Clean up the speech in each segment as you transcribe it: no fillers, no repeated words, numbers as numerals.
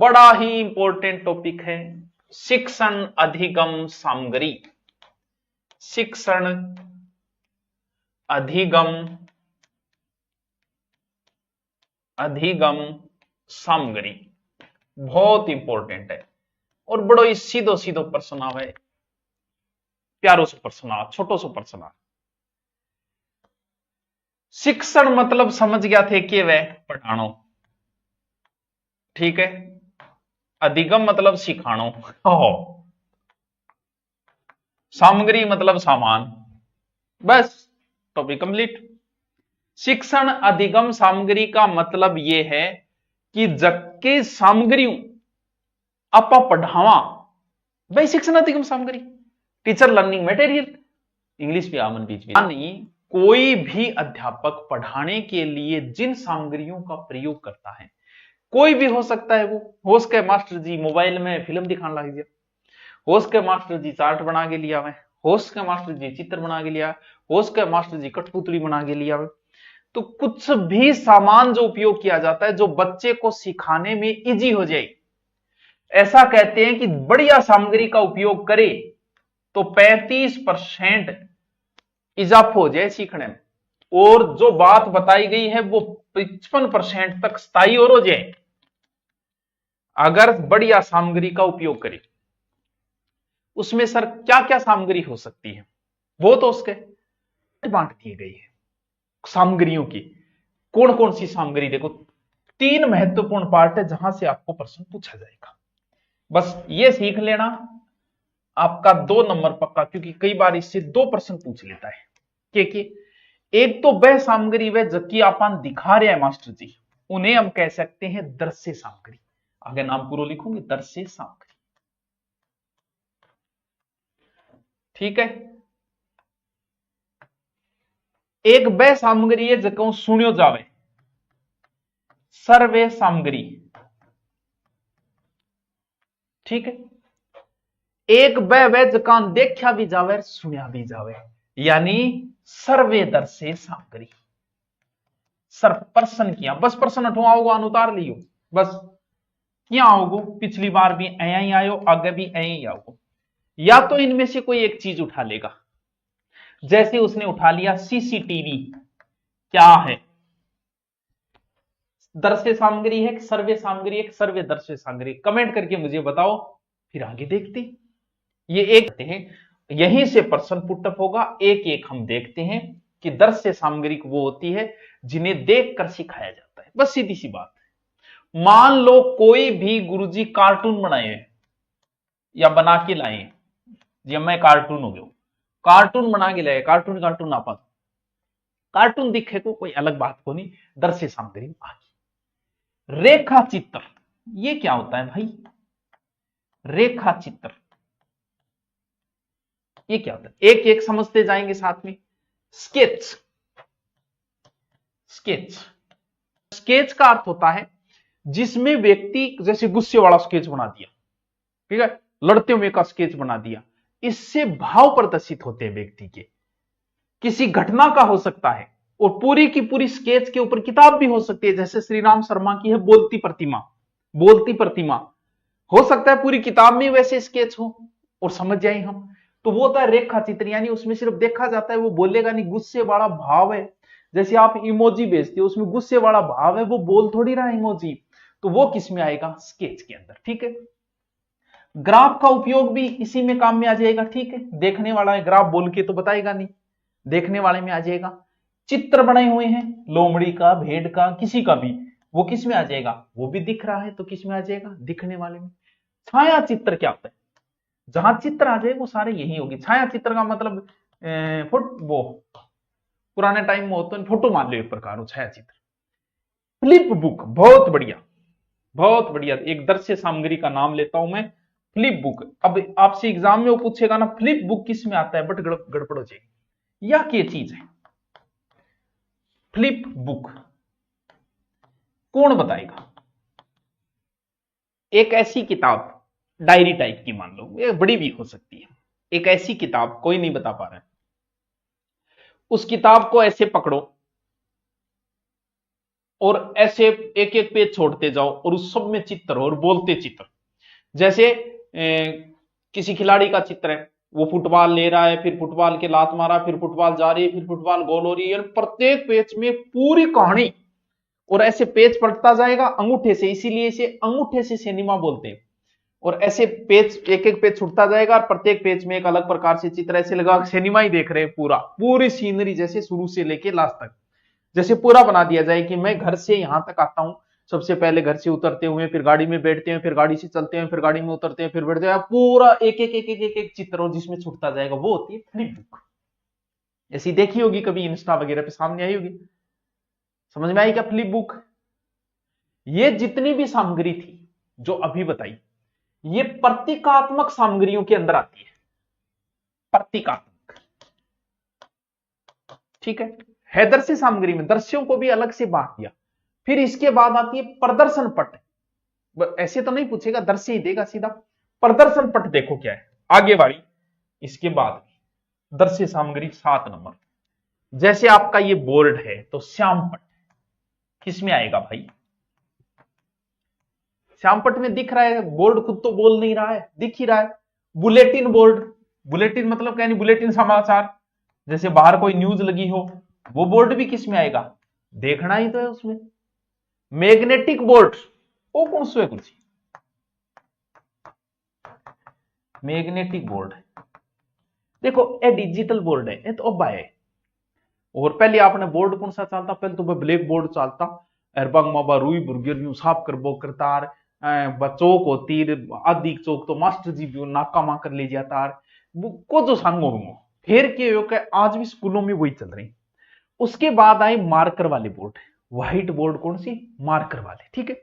बड़ा ही important topic है शिक्षण अधिगम सामग्री। शिक्षण अधिगम सामग्री बहुत इंपॉर्टेंट है और बड़ो ही सीधो सीधो प्रश्न आवे, प्यारो सो प्रश्न आ, छोटो सो प्रश्न आ। शिक्षण मतलब समझ गया थे कि वह पढ़ानो, ठीक है। अधिगम मतलब सिखानो, हो। सामग्री मतलब सामान, बस टॉपिक कंप्लीट। शिक्षण अधिगम सामग्री का मतलब यह है कि जबकि सामग्रियों आपा पढ़ावा भाई शिक्षण अधिगम सामग्री, टीचर लर्निंग मटेरियल, इंग्लिश भी आमन बीच में नहीं। कोई भी अध्यापक पढ़ाने के लिए जिन सामग्रियों का प्रयोग करता है, कोई भी हो सकता है, वो हो सके मास्टर जी मोबाइल में फिल्म दिखाने लग दिया, हो सके मास्टर जी चार्ट बना के लिया, हो सके मास्टर जी चित्र बना के लिया, हो सके मास्टर जी कठपुतली बना के लिया। तो कुछ भी सामान जो उपयोग किया जाता है जो बच्चे को सिखाने में इजी हो जाए, ऐसा कहते हैं कि बढ़िया सामग्री का उपयोग करे तो 35% इजाफा हो जाए सीखने में, और जो बात बताई गई है वो 55% तक स्थायी और हो जाए अगर बढ़िया सामग्री का उपयोग करे। उसमें सर क्या क्या सामग्री हो सकती है, वो तो उसके बांट दिए गई है सामग्रियों की। कौन कौन सी सामग्री, देखो 3 महत्वपूर्ण पार्ट है जहां से आपको प्रश्न पूछा जाएगा, बस ये सीख लेना, आपका 2 नंबर पक्का, क्योंकि कई बार इससे 2 प्रश्न पूछ लेता है। कि एक तो वह सामग्री वह जबकि अपन दिखा रहे हैं मास्टर जी, उन्हें हम कह सकते हैं दृश्य सामग्री, आगे नाम पूरा लिखूंगी, दृश्य सामग्री, ठीक है। एक वह सामग्री है जको सुनियो जावे, सर्वे सामग्री, ठीक है। एक वह जका देखा भी जावे सुनिया भी जावे, यानी सर्वे दर्शे सामग्री। सर प्रश्न किया, बस प्रश्न उठवाओगे अनुतार लियो, बस क्या आओगे, पिछली बार भी ऐया ही आयो, आगे भी ऐया ही आओगे। या तो इनमें से कोई एक चीज उठा लेगा, जैसे उसने उठा लिया सीसीटीवी, क्या है, दृश्य सामग्री है, सर्वे सामग्री है, सर्वे दृश्य सामग्री, कमेंट करके मुझे बताओ, फिर आगे देखते। ये एक हैं, यहीं से प्रश्न पुटअप होगा, एक एक हम देखते हैं कि दृश्य सामग्री वो होती है जिन्हें देखकर सिखाया जाता है, बस सीधी सी बात है। मान लो कोई भी गुरुजी कार्टून बनाए या बना के लाए, जी मैं कार्टून हो गया, कार्टून बना के लाए, कार्टून आपस कार्टून दिखे को कोई अलग बात को नहीं, दृश्य सामग्री आ गई। रेखा चित्र, ये क्या होता है भाई, रेखा चित्र ये क्या होता है, एक एक समझते जाएंगे साथ में। स्केच, स्केच स्केच का अर्थ होता है जिसमें व्यक्ति जैसे गुस्से वाला स्केच बना दिया, ठीक है, लड़ते हुए का स्केच बना दिया, इससे भाव प्रदर्शित होते हैं व्यक्ति के, किसी घटना का हो सकता है, और पूरी की पूरी स्केच के ऊपर किताब भी हो सकती है, जैसे श्री राम शर्मा की है बोलती प्रतिमा, बोलती प्रतिमा हो सकता है पूरी किताब में वैसे स्केच हो और समझ जाए हम, तो वो होता है रेखा चित्र, यानी उसमें सिर्फ देखा जाता है, वो बोलेगा नहीं, गुस्से वाला भाव है, जैसे आप इमोजी भेजते हो उसमें गुस्से वाला भाव है, वो बोल थोड़ी रहा इमोजी, तो वो किस में आएगा, स्केच के अंदर, ठीक है। ग्राफ का उपयोग भी इसी में काम में आ जाएगा, ठीक है, देखने वाला है, ग्राफ बोल के तो बताएगा नहीं, देखने वाले में आ जाएगा। चित्र बने हुए हैं लोमड़ी का, भेड़ का, किसी का भी, वो किस में आ जाएगा, वो भी दिख रहा है तो किस में आ जाएगा, दिखने वाले में। छाया चित्र क्या होता है, जहां चित्र आ जाए वो सारे यही होगी। छाया चित्र का मतलब वो पुराने टाइम में होता है फोटो मान लो एक प्रकार, छाया चित्र। फ्लिप बुक, बहुत बढ़िया, बहुत बढ़िया, एक दृश्य सामग्री का नाम लेता हूं मैं, फ्लिप बुक। अब आपसे एग्जाम में वो पूछेगा ना फ्लिप बुक किस में आता है, बट गड़बड़ हो जाएगी, यह क्या चीज है फ्लिप बुक, कौन बताएगा। एक ऐसी किताब डायरी टाइप की मान लो, ये बड़ी भी हो सकती है, एक ऐसी किताब कोई नहीं बता पा रहा है, उस किताब को ऐसे पकड़ो, और ऐसे एक एक पेज छोड़ते जाओ और उस सब में चित्र और बोलते चित्र। जैसे किसी खिलाड़ी का चित्र है, वो फुटबॉल ले रहा है, फिर फुटबॉल के लात मारा, फिर फुटबॉल जा रही है, फिर फुटबॉल गोल हो रही है, प्रत्येक पेज में पूरी कहानी। और ऐसे पेज पलटता जाएगा अंगूठे से, इसीलिए इसे अंगूठे से सिनेमा बोलते हैं। और ऐसे पेज एक एक पेज छुटता जाएगा और प्रत्येक पेज में एक अलग प्रकार से चित्र, ऐसे लगा सिनेमा ही देख रहे हैं, पूरी सीनरी जैसे शुरू से लेके लास्ट तक। जैसे पूरा बना दिया जाए कि मैं घर से यहां तक आता हूं, सबसे पहले घर से उतरते हुए फिर गाड़ी में बैठते हैं, फिर गाड़ी से चलते हैं, फिर गाड़ी में उतरते हैं, फिर बैठते हैं, पूरा एक एक एक एक एक, एक चित्र और जिसमें छुटता जाएगा, वो होती है फ्लिप बुक। ऐसी देखी होगी कभी, इंस्टा वगैरह पे सामने आई होगी। समझ में आई क्या फ्लिप बुक? ये जितनी भी सामग्री थी जो अभी बताई, ये प्रतीकात्मक सामग्रियों के अंदर आती है, प्रतीकात्मक। ठीक है दृश्य सामग्री में दृश्यों को भी अलग से बांट दिया। फिर इसके बाद आती है प्रदर्शन पट। ऐसे तो नहीं पूछेगा, दृश्य ही देगा सीधा। प्रदर्शन पट देखो क्या है आगे वाली, इसके बाद दृश्य सामग्री 7 नंबर। जैसे आपका ये बोर्ड है तो श्याम पट किसमें आएगा भाई? श्यामपट में दिख रहा है, बोर्ड खुद तो बोल नहीं रहा है, दिख ही रहा है। बुलेटिन बोर्ड, बुलेटिन मतलब क्या, नहीं बुलेटिन समाचार, जैसे बाहर कोई न्यूज लगी हो, वो बोर्ड भी किस में आएगा? देखना ही तो है उसमें। मैग्नेटिक बोर्ड, वो कौन सा है कुछ? मैग्नेटिक बोर्ड देखो, ये डिजिटल बोर्ड है, ये तो अब है। और पहले आपने बोर्ड कौन सा चलता? पहले तो ब्लैक बोर्ड चलता, एरबंग माबा रुई बुर्गर यूं साफ कर बो करतार, चौक होती आदि चौक तो मास्टर जी भी नाका मा कर ले जाता को जो सांगो फिर के हो के आज भी स्कूलों में वही चल रही। उसके बाद आए मार्कर वाले बोर्ड, व्हाइट बोर्ड कौन सी? मार्कर वाले। ठीक है,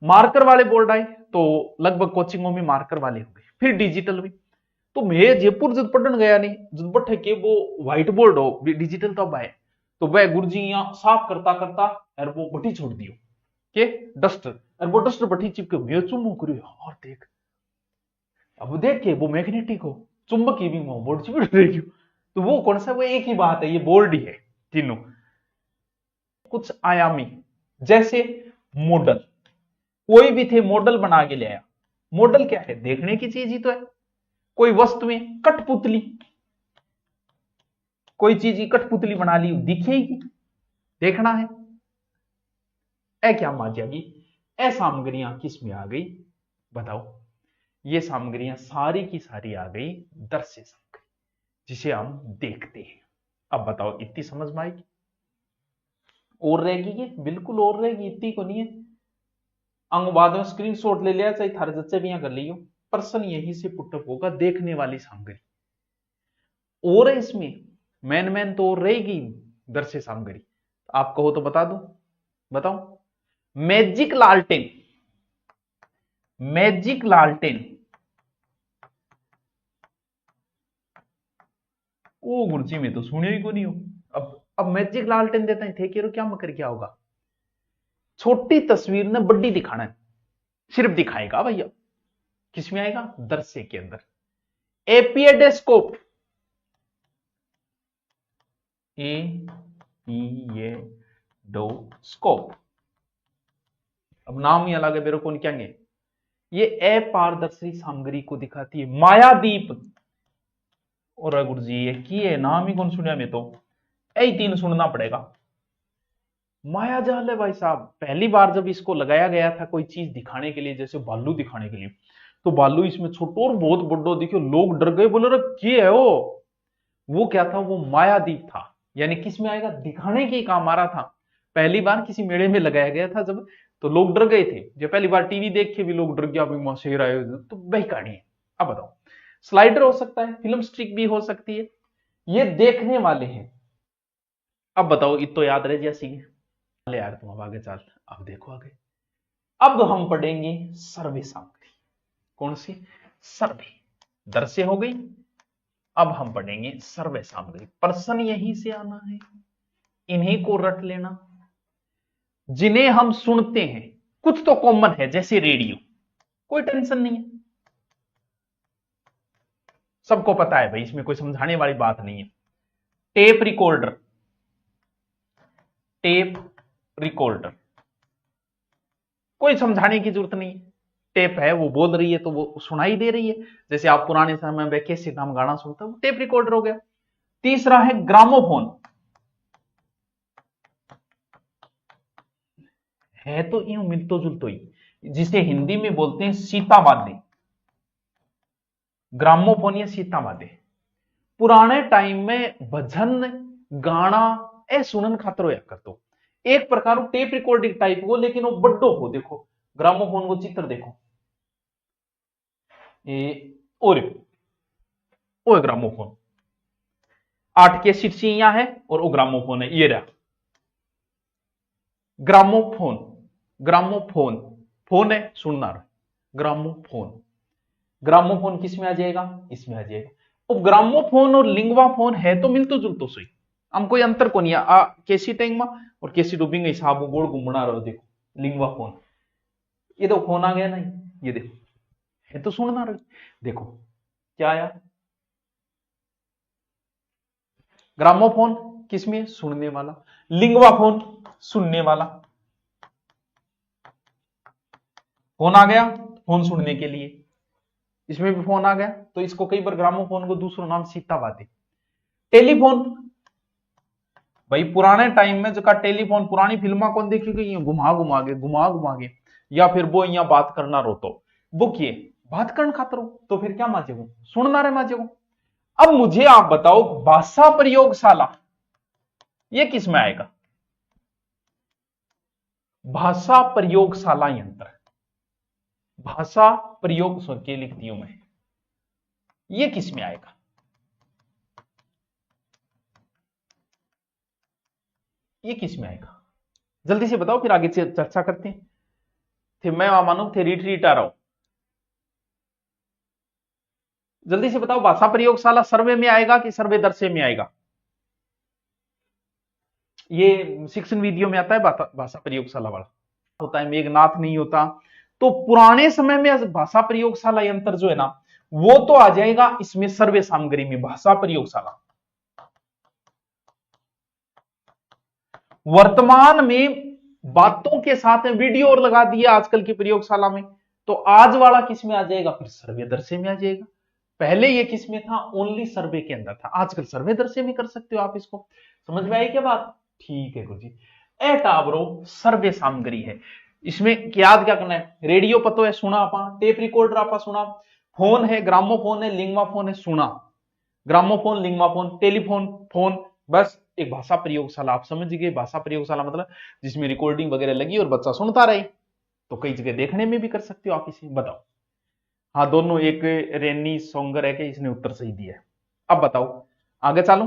मार्कर वाले बोर्ड आए तो लगभग कोचिंगों में मार्कर वाले हो गए। फिर डिजिटल भी, तो मैं जयपुर जब पढ़ने गया नहीं, जब बैठे के वो व्हाइट बोर्ड हो डिजिटल तब आए, तो वह गुरुजी यहाँ साफ करता करता और वो बटी छोड़ दियो के डस्टर, और वो डस्टर बटी चिपके मैं चुम्बो करियो और देख, अब देख के वो मैग्नेटिक हो, चुंबक की भी बोर्ड चिपट रही। तो वो कौन सा? वो एक ही बात है, ये बोर्ड ही है तीनों। कुछ आयामी, जैसे मॉडल, कोई भी थे मॉडल बना के ले आया। मॉडल क्या है? देखने की चीज ही तो है। कोई वस्तुएं, कठपुतली, कोई चीज की कठपुतली बना ली, दिखेगी, देखना है। ए क्या मान जाएगी? ए सामग्रियां किस में आ गई बताओ? ये सामग्रियां सारी की सारी आ गई दृश्य सामग्री, जिसे हम देखते हैं। अब बताओ इतनी समझ में आएगी? और रहेगी ये? बिल्कुल और रहेगी, इतनी को नहीं है। अंग बाद में स्क्रीनशॉट ले लिया, चाहे थारे जच्चे भी यहां कर लियो, प्रश्न यहीं से पुटअप होगा, देखने वाली सामग्री। और है इसमें मैन तो और रहेगी दृश्य सामग्री। आप कहो तो बता दो, बताओ। मैजिक लालटेन, मैजिक लालटेन, ओ गुरुजी में तो सुनियो ही को नहीं हो। अब मैजिक लालटेन देता है थे क्या मकर क्या होगा? छोटी तस्वीर ने बड़ी दिखाना है, सिर्फ दिखाएगा भैया, किसमें आएगा? दृश्य के अंदर। एपिएडोस्कोप, एपिएडोस्कोप, अब नाम ही अलग है, मेरे को क्या है, ये अपारदर्शी सामग्री को दिखाती है। मायादीप, और गुरु जी ये की है, नाम ही कौन सुनिया में तो, यही 3 सुनना पड़ेगा। माया जाल है भाई साहब। पहली बार जब इसको लगाया गया था कोई चीज दिखाने के लिए, जैसे भालू दिखाने के लिए, तो भालू इसमें छोटो और बहुत बड़ो दिखे, लोग डर गए, बोले रे क्या है वो क्या था? वो मायादीप था। यानी किस में आएगा? दिखाने के काम आ रहा था। पहली बार किसी मेले में लगाया गया था जब, तो लोग डर गए थे। जो पहली बार टीवी देख के भी लोग डर गया, भाई शेर आए, तो वही कहानी है। अब बताओ, स्लाइडर हो सकता है, फिल्म स्टिक भी हो सकती है, ये देखने वाले हैं। अब बताओ, इतो याद रह जैसी यार, तुम अब आगे चल, अब देखो आगे। अब हम पढ़ेंगे सर्वे सामग्री। कौन सी? सर्वे। दृश्य हो गई, अब हम पढ़ेंगे सर्वे सामग्री। प्रश्न यहीं से आना है, इन्हीं को रट लेना, जिन्हें हम सुनते हैं। कुछ तो कॉमन है, जैसे रेडियो, कोई टेंशन नहीं है, सबको पता है भाई, इसमें कोई समझाने वाली बात नहीं है। टेप रिकॉर्डर, टेप रिकॉर्डर, कोई समझाने की जरूरत नहीं है, टेप है, वो बोल रही है तो वो सुनाई दे रही है। जैसे आप पुराने समय में कैसे नाम गाना सुनते हो, टेप रिकॉर्डर हो गया। तीसरा है ग्रामोफोन, है तो यूं मिलतो जुलतो ही, जिसे हिंदी में बोलते हैं सीतावाद्य, ग्रामोफोन या सीतावाद्य। पुराने टाइम में भजन गाना ए सुनन खातर होया करतो, एक प्रकार टेप रिकॉर्डिंग टाइप को, लेकिन वो बड्डो हो। देखो ग्रामोफोन को चित्र देखो, और वो ग्रामोफोन 8 कैसेट सी यहां है और वो ग्रामोफोन है, ये रहा ग्रामोफोन। ग्रामोफोन फोन है सुनना रहा, ग्रामोफोन। ग्रामोफोन किस में आ जाएगा, इसमें आ जाएगा। और ग्रामोफोन और लिंगवा फोन है तो मिलतो जुलतो सही, हम कोई अंतर को नहीं आ कैसी टेंग में और कैसी डूबिंग हिसाब गोड़ घूमना रहो। देखो लिंगवा फोन, ये तो फोन आ गया नहीं, ये देखो है तो सुनना रहो। देखो क्या आया, ग्रामोफोन किसमें, सुनने वाला, लिंगवा फोन सुनने वाला। फोन आ गया फोन सुनने के लिए, इसमें भी फोन आ गया तो इसको कई बार ग्रामोफोन को दूसरा नाम सीतावादी। टेलीफोन, भाई पुराने टाइम में जो का टेलीफोन, पुरानी फिल्मा कौन देखी गई, घुमा घुमा के या फिर वो यहाँ बात करना रो तो वो किए बात करना खातर हो, तो फिर क्या माजेगो, सुनना रहे माजेगो। अब मुझे आप बताओ भाषा प्रयोगशाला ये किस में आएगा, भाषा प्रयोगशाला यंत्र, भाषा प्रयोग के लिखती हूं मैं, ये किस में आएगा, ये किस में आएगा, जल्दी से बताओ फिर आगे से चर्चा करते हैं। थे मैं मानो थे रीट आ रहा हूं, जल्दी से बताओ भाषा प्रयोगशाला सर्वे में आएगा कि सर्वे दर्शे में आएगा। ये शिक्षण वीडियो में आता है भाषा प्रयोगशाला वाला होता है, मेघनाथ नहीं होता। तो पुराने समय में भाषा प्रयोगशाला यंत्र जो है ना वो तो आ जाएगा इसमें सर्वे सामग्री में, भाषा प्रयोगशाला। वर्तमान में बातों के साथ में वीडियो और लगा दिया आजकल की प्रयोगशाला में, तो आज वाला किस में आ जाएगा, फिर सर्वे दर्शे में आ जाएगा। पहले ये किस में था, ओनली सर्वे के अंदर था, आजकल सर्वे दर्शे में कर सकते हो आप। इसको समझ में आई क्या बात, ठीक है गुरुजी। ए टाबरो सर्वे सामग्री है, इसमें याद क्या करना है, रेडियो पतो है सुना आपा, टेप रिकॉर्डर आपा सुना, फोन है ग्रामोफोन है, लिंगवा फोन है सुना, gramophone lingua phone, telephone phone, बस एक भाषा प्रयोगशाला आप समझ गए। भाषा प्रयोगशाला मतलब जिसमें रिकॉर्डिंग वगैरह लगी और बच्चा सुनता रहे, तो कई जगह देखने में भी कर सकते हो आप इसे। बताओ हाँ दोनों, एक रेनी सोंगर है कि इसने उत्तर सही दिया है। अब बताओ आगे चलो,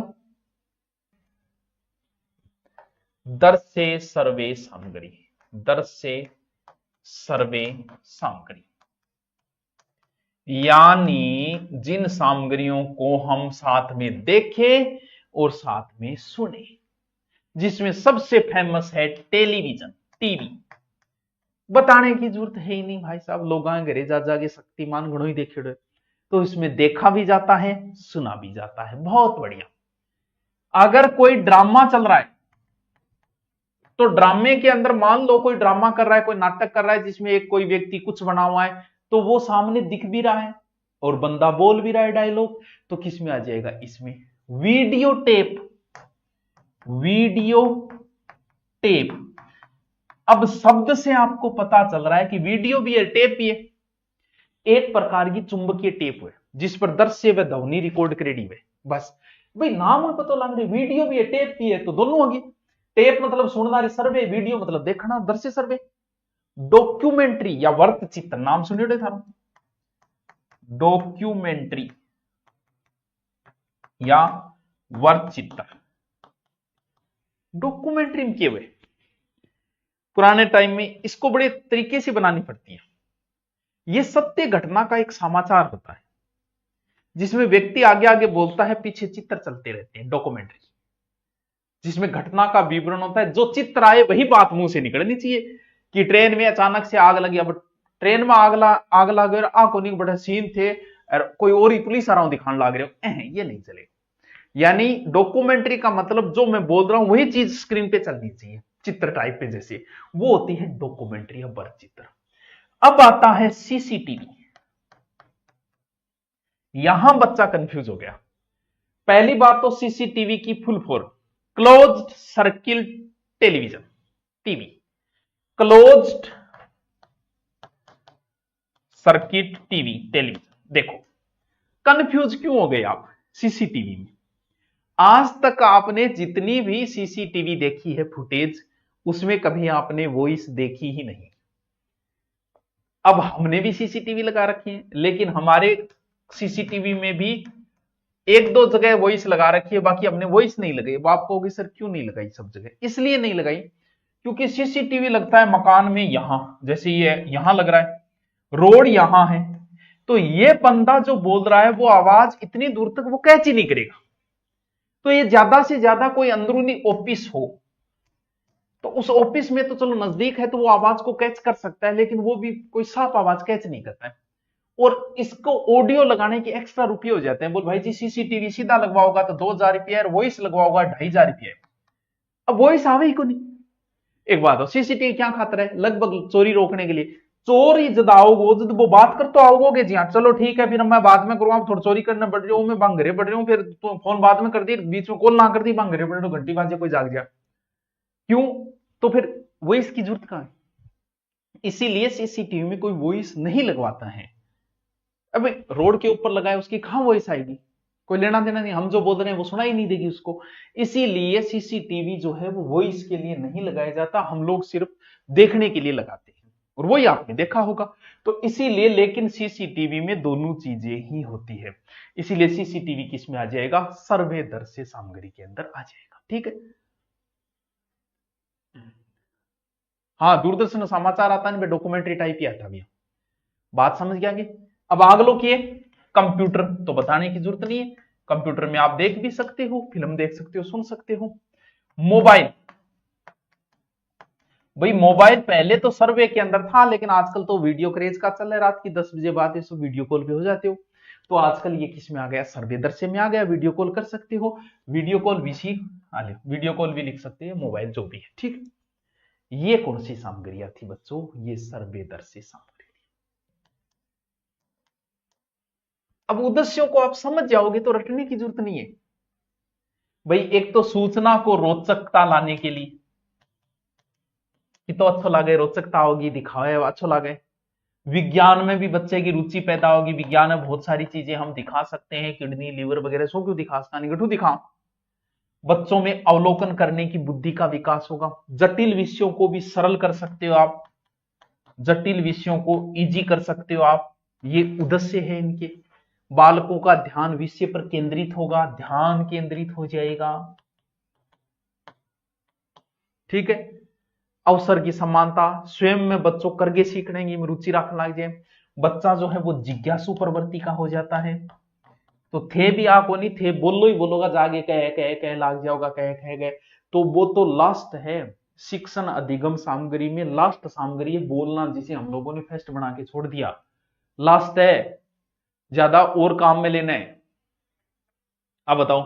दर से सर्वे सामग्री, दर से सर्वे सामग्री यानी जिन सामग्रियों को हम साथ में देखें और साथ में सुने, जिसमें सबसे फेमस है टेलीविजन, टीवी। बताने की जरूरत है ही नहीं भाई साहब, लोग घरे जा जाके शक्तिमान घणो ही देखे, तो इसमें देखा भी जाता है सुना भी जाता है, बहुत बढ़िया। अगर कोई ड्रामा चल रहा है तो ड्रामे के अंदर मान लो कोई ड्रामा कर रहा है, कोई नाटक कर रहा है जिसमें एक कोई व्यक्ति कुछ बना हुआ है, तो वो सामने दिख भी रहा है और बंदा बोल भी रहा है डायलॉग, तो किस में आ जाएगा, इसमें वीडियो टेप, वीडियो टेप। अब शब्द से आपको पता चल रहा है कि वीडियो भी है टेप भी है, एक प्रकार की चुंबकीय टेप है जिस पर दृश्य व ध्वनि रिकॉर्ड करेगी है। बस भाई नाम पता लग रही, वीडियो भी है टेप भी है, तो दोनों होगी। टेप मतलब सुनना रही सर्वे, वीडियो मतलब देखना दृश्य सर्वे। डॉक्यूमेंट्री या वर्त चित्र नाम सुनिए था, डॉक्यूमेंट्री या वर्त चित्र। डॉक्यूमेंट्री में किए हुए पुराने टाइम में इसको बड़े तरीके से बनानी पड़ती है। यह सत्य घटना का एक समाचार होता है जिसमें व्यक्ति आगे आगे बोलता है, पीछे चित्र चलते रहते हैं। डॉक्यूमेंट्री जिसमें घटना का विवरण होता है, जो चित्र आए वही बात मुंह से निकलनी चाहिए। कि ट्रेन में अचानक से आग लगी, अब ट्रेन में आग लग गई, आ कोनी बड़े सीन थे और कोई और ही पुलिस आ रहा हूं दिखाने लग रहे हो, ये नहीं चलेगा। यानी डॉक्यूमेंट्री का मतलब जो मैं बोल रहा हूं वही चीज स्क्रीन पे चलनी चाहिए। चित्र टाइप पे जैसे, वो होती है डॉक्यूमेंट्री या वृत्तचित्र। अब आता है सीसीटीवी। यहां बच्चा कंफ्यूज हो गया। पहली बात तो सीसीटीवी की full form closed circle television, TV, closed circuit TV, television. देखो कंफ्यूज क्यों हो गए आप सीसीटीवी में? आज तक आपने जितनी भी सीसीटीवी देखी है फुटेज, उसमें कभी आपने वॉइस देखी ही नहीं। अब हमने भी सीसीटीवी लगा रखी है, लेकिन हमारे सीसीटीवी में भी एक दो जगह वॉइस लगा रखी है, बाकी हमने वॉइस नहीं लगाई। वो आप कहोगे सर क्यों नहीं लगाई सब जगह? इसलिए नहीं लगाई क्योंकि सीसीटीवी लगता है मकान में, यहां जैसे ये यहां लग रहा है, रोड यहां है, तो ये बंदा जो बोल रहा है वो आवाज इतनी दूर तक वो कैच ही नहीं करेगा। तो ये ज्यादा से ज्यादा कोई अंदरूनी ऑफिस हो, तो उस ऑफिस में तो चलो नजदीक है तो वो आवाज को कैच कर सकता है, लेकिन वो भी कोई साफ आवाज कैच नहीं करता है। और इसको ऑडियो लगाने के एक्स्ट्रा रुपये हो जाते हैं। बोल भाई जी सीसीटीवी सीधा लगवाओगा तो 2000 रुपया, वॉइस लगवाओगा 2500 रुपया। अब वॉइस आवे ही को नहीं। एक बात हो, सीसीटीवी क्या खातर है? लगभग चोरी रोकने के लिए। चोरी जब आओगे जब वो बात कर तो आओगे जी हाँ चलो ठीक है, फिर मैं बाद में करूंगा, थोड़ा चोरी करने बढ़ रही हूँ, मैं बांगरे बढ़ रही हूँ, फिर तो फोन बाद में कर दी, बीच में कॉल ना कर दी, बांगरे बढ़ रहे हो, घंटी बाजे कोई जाग गया, क्यों? तो फिर वॉइस की जरूरत कहां है? इसीलिए सीसीटीवी में कोई वॉइस नहीं लगवाता है। अब रोड के ऊपर लगाए उसकी कहां वॉइस आएगी? कोई लेना देना नहीं, हम जो बोल रहे हैं वो सुना ही नहीं देगी उसको। इसीलिए सीसीटीवी जो है वो वॉइस के लिए नहीं लगाया जाता, हम लोग सिर्फ देखने के लिए लगाते हैं, और वही आपने देखा होगा। तो इसीलिए, लेकिन सीसीटीवी में दोनों चीजें ही होती है, इसीलिए सीसीटीवी किस में आ जाएगा? सर्वेदर्शी सामग्री के अंदर आ जाएगा। ठीक है, हाँ दूरदर्शन समाचार आता है, डॉक्यूमेंट्री टाइप ही आता भैया। बात समझ गया कि? अब आग लो किए कंप्यूटर तो बताने की जरूरत नहीं है, कंप्यूटर में आप देख भी सकते हो, फिल्म देख सकते हो, सुन सकते हो। मोबाइल, भाई मोबाइल पहले तो सर्वे के अंदर था, लेकिन आजकल तो वीडियो क्रेज का चल रहा है, रात की 10 बजे बाद ये सब वीडियो कॉल पे हो जाते हो, तो आजकल ये किस में आ गया? सर्वे दर्शे में आ गया, वीडियो कॉल कर सकते हो, वीडियो कॉल भी वीडियो कॉल भी लिख सकते हैं, मोबाइल जो भी है। ठीक, ये कौन सी सामग्रियां थी बच्चों? ये सर्वे दर्शी सामग्री। अब उद्देश्यों को आप समझ जाओगे तो रटने की जरूरत नहीं है भाई। एक तो सूचना को रोचकता लाने के लिए कि तो अच्छा लगे, रोचकता होगी, दिखावे अच्छा लगे। विज्ञान में भी बच्चे की रुचि पैदा होगी, विज्ञान में बहुत सारी चीजें हम दिखा सकते हैं, किडनी लिवर वगैरह सो क्यों दिखा सकता नहीं, गठू दिखा। बच्चों में अवलोकन करने की बुद्धि का विकास होगा, जटिल विषयों को भी सरल कर सकते हो आप, जटिल विषयों को इजी कर सकते हो आप, ये उद्देश्य है इनके। बालकों का ध्यान विषय पर केंद्रित होगा, ध्यान केंद्रित हो जाएगा। ठीक है, अवसर की समानता, स्वयं में बच्चों करके सीखने की रुचि रखने लग जाए, बच्चा जो है वो जिज्ञासु प्रवृत्ति का हो जाता है। तो थे भी आप नहीं थे, बोलो ही बोलोगा, जागे कह लाग जाओगा, कह गए, तो वो तो लास्ट है। शिक्षण अधिगम सामग्री में लास्ट सामग्री है बोलना, जिसे हम लोगों ने फेस्ट बना के छोड़ दिया, लास्ट है, ज्यादा और काम में लेना है। अब बताओ